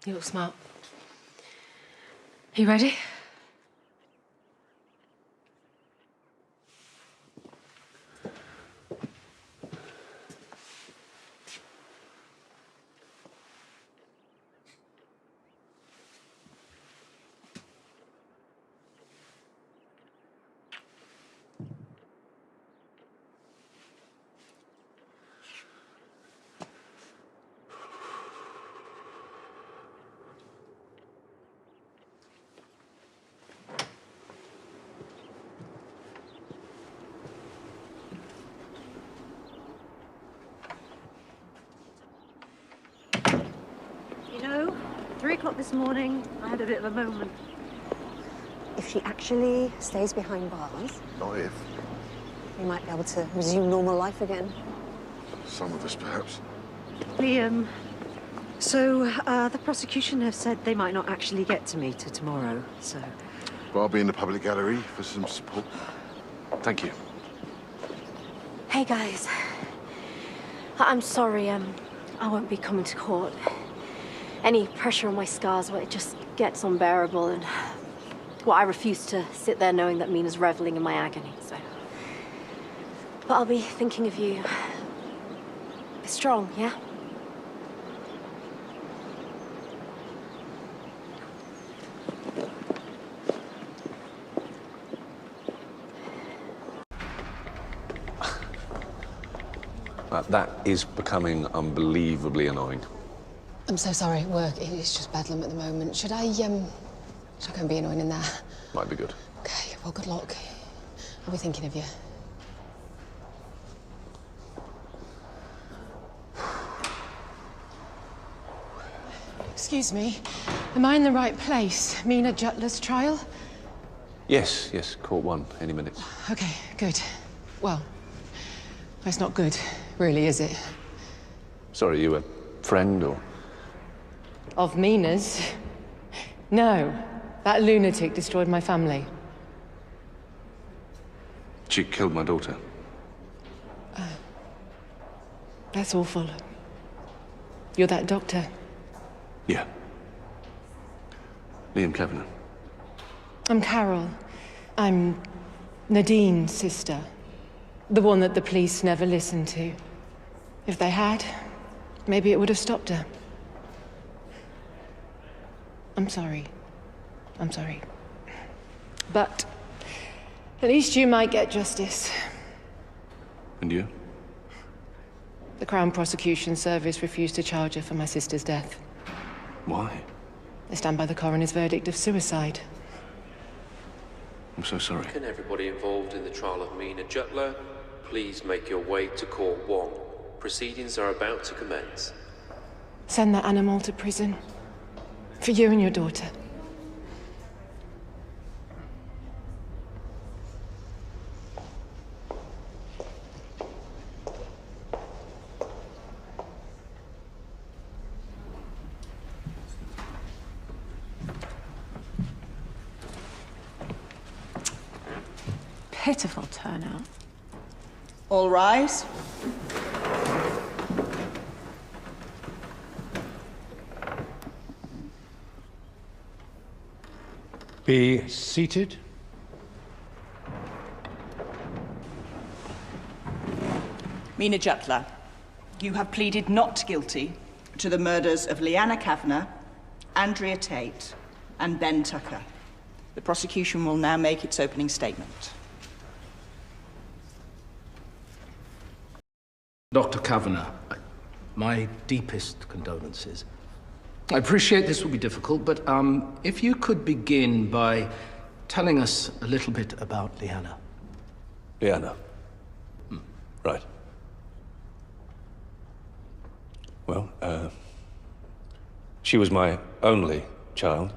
You look smart. You ready? You know, 3 o'clock this morning, I had a bit of a moment. If she actually stays behind bars, Not if. we might be able to resume normal life again. Some of us, perhaps. The prosecution have said they might not actually get to me till tomorrow, so... But I'll be in the public gallery for some support. Thank you. Hey, guys. I'm sorry, I won't be coming to court. Any pressure on my scars, well, it just gets unbearable, and... Well, I refuse to sit there knowing that Mina's reveling in my agony, so... But I'll be thinking of you. Be strong, yeah? That is becoming unbelievably annoying. I'm so sorry at work. It's just bedlam at the moment. Should I go and be annoying in there? Might be good. Okay, well, good luck. I'll be thinking of you. Excuse me, am I in the right place? Mina Jutler's trial? Yes, court 1, any minute. Okay, good. Well, it's not good, really, is it? Sorry, you a friend or...? Of Mina's? No, that lunatic destroyed my family. She killed my daughter. That's awful. You're that doctor? Yeah. Liam Kavanagh. I'm Carol. I'm Nadine's sister. The one that the police never listened to. If they had, maybe it would have stopped her. I'm sorry. I'm sorry. But at least you might get justice. And you? The Crown Prosecution Service refused to charge her for my sister's death. Why? They stand by the coroner's verdict of suicide. I'm so sorry. Can everybody involved in the trial of Mina Jutler please make your way to Court 1? Proceedings are about to commence. Send that animal to prison. For you and your daughter. Pitiful turnout. All rise. Be seated. Mina Jutler, you have pleaded not guilty to the murders of Leyla Kavanagh, Andrea Tate, and Ben Tucker. The prosecution will now make its opening statement. Dr. Kavanagh, my deepest condolences. I appreciate this will be difficult, but if you could begin by telling us a little bit about Leyla. Leyla. Right. Well, she was my only child.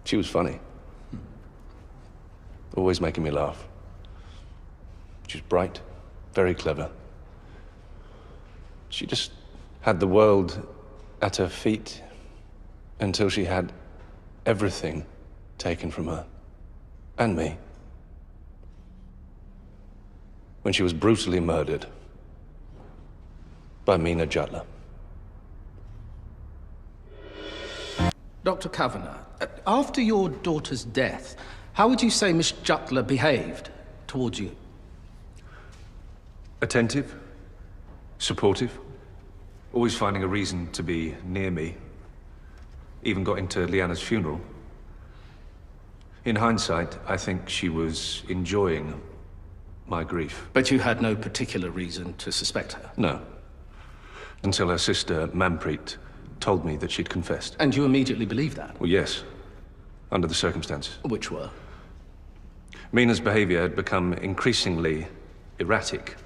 She was funny. Always making me laugh. She was bright, very clever. She just had the world at her feet until she had everything taken from her. And me. When she was brutally murdered by Mina Jutler. Dr. Kavanagh, after your daughter's death, how would you say Miss Jutler behaved towards you? Attentive, supportive, always finding a reason to be near me. Even got into Lyanna's funeral. In hindsight, I think she was enjoying my grief. But you had no particular reason to suspect her? No. Until her sister, Manpreet, told me that she'd confessed. And you immediately believed that? Well, yes. Under the circumstances. Which were? Mina's behavior had become increasingly erratic.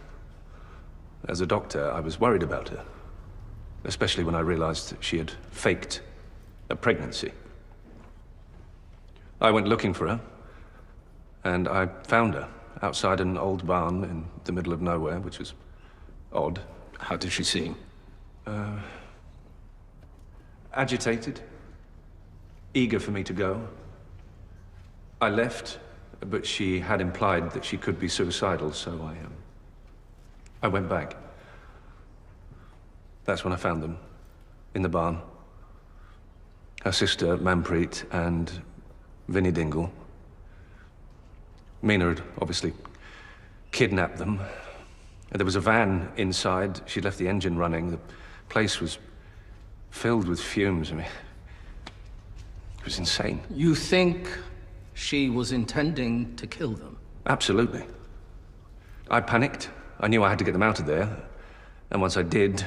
As a doctor, I was worried about her. Especially when I realized that she had faked a pregnancy. I went looking for her, and I found her outside an old barn in the middle of nowhere, which was odd. How did she seem? Agitated, eager for me to go. I left, but she had implied that she could be suicidal, so I went back. That's when I found them, in the barn. Her sister, Manpreet, and Vinnie Dingle. Mina had obviously kidnapped them. There was a van inside. She'd left the engine running. The place was filled with fumes. I mean, it was insane. You think she was intending to kill them? Absolutely. I panicked. I knew I had to get them out of there. And once I did,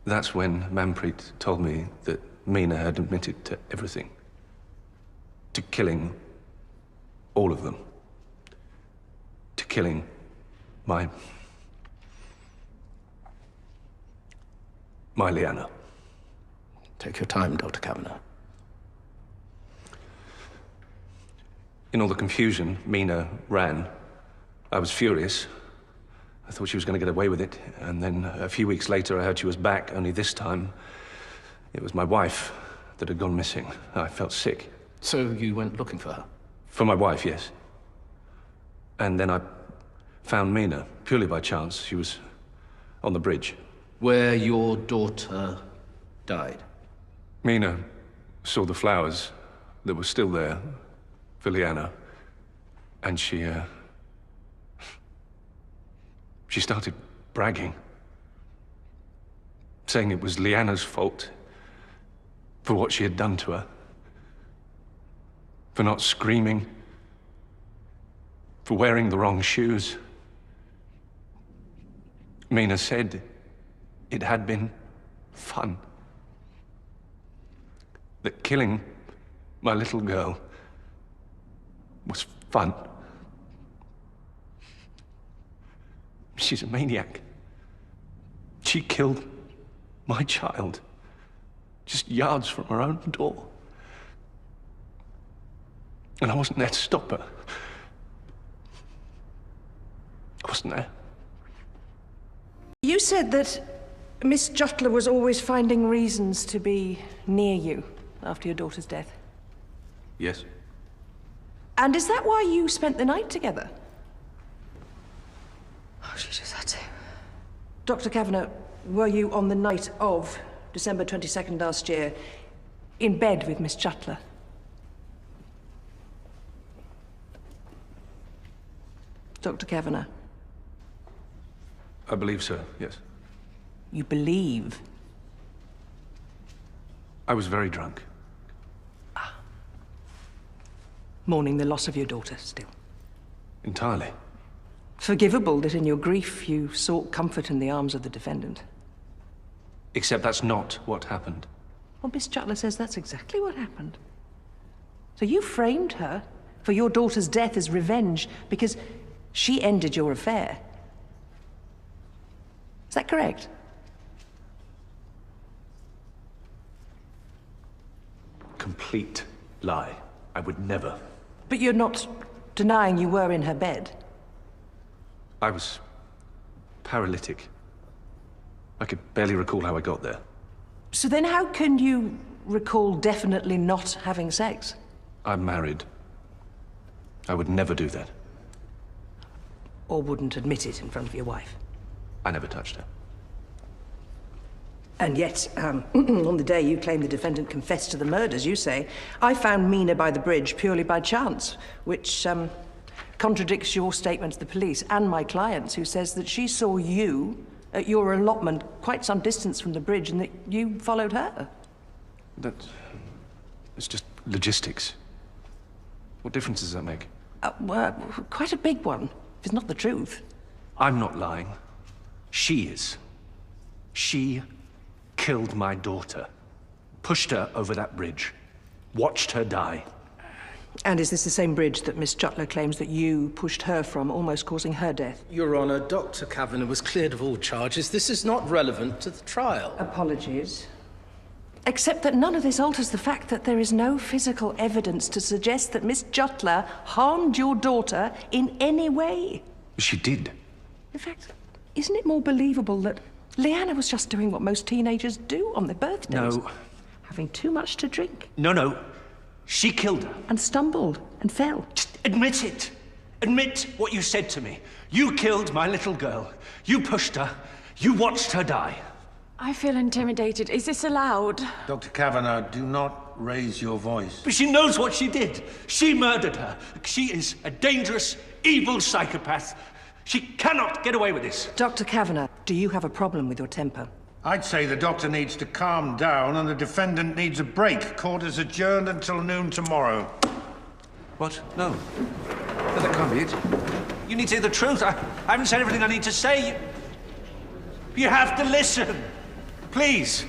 that's when Manpreet told me that Mina had admitted to everything. To killing all of them. To killing my Lyanna. Take your time, Dr. Kavanagh. In all the confusion, Mina ran. I was furious. I thought she was going to get away with it. And then a few weeks later, I heard she was back, only this time it was my wife that had gone missing. I felt sick. So you went looking for her? For my wife, yes. And then I found Mina, purely by chance. She was on the bridge. Where your daughter died? Mina saw the flowers that were still there for Lyanna, and she started bragging, saying it was Lyanna's fault for what she had done to her, for not screaming, for wearing the wrong shoes. Mina said it had been fun. That killing my little girl was fun. She's a maniac. She killed my child just yards from her own door. And I wasn't there to stop her. I wasn't there. You said that Miss Jutler was always finding reasons to be near you after your daughter's death. Yes. And is that why you spent the night together? Oh, she just had to. Dr. Kavanagh, were you on the night of December 22nd last year in bed with Miss Jutler? Dr. Kavanagh? I believe so, yes. You believe? I was very drunk. Mourning the loss of your daughter still. Entirely. Forgivable that in your grief you sought comfort in the arms of the defendant. Except that's not what happened. Well, Miss Jutler says that's exactly what happened. So you framed her for your daughter's death as revenge because she ended your affair. Is that correct? Complete lie. I would never. But you're not denying you were in her bed? I was paralytic. I could barely recall how I got there. So then how can you recall definitely not having sex? I'm married. I would never do that. Or wouldn't admit it in front of your wife? I never touched her. And yet, on the day you claim the defendant confessed to the murders, you say, I found Mina by the bridge purely by chance, which contradicts your statement to the police and my clients, who says that she saw you at your allotment quite some distance from the bridge and that you followed her. It's just logistics. What difference does that make? Well, quite a big one, if it's not the truth. I'm not lying. She is. She killed my daughter, pushed her over that bridge, watched her die. And is this the same bridge that Miss Jutler claims that you pushed her from, almost causing her death? Your Honor, Dr. Kavanagh was cleared of all charges. This is not relevant to the trial. Apologies. Except that none of this alters the fact that there is no physical evidence to suggest that Miss Jutler harmed your daughter in any way. She did. In fact, isn't it more believable that Leyla was just doing what most teenagers do on their birthdays? No. Having too much to drink. No. She killed her. And stumbled and fell. Just admit it. Admit what you said to me. You killed my little girl. You pushed her. You watched her die. I feel intimidated. Is this allowed? Dr. Kavanagh, do not raise your voice. But she knows what she did. She murdered her. She is a dangerous, evil psychopath. She cannot get away with this. Dr. Kavanagh, do you have a problem with your temper? I'd say the doctor needs to calm down and the defendant needs a break. Court is adjourned until noon tomorrow. What? No, that can't be it. You need to hear the truth. I haven't said everything I need to say. You have to listen. Please.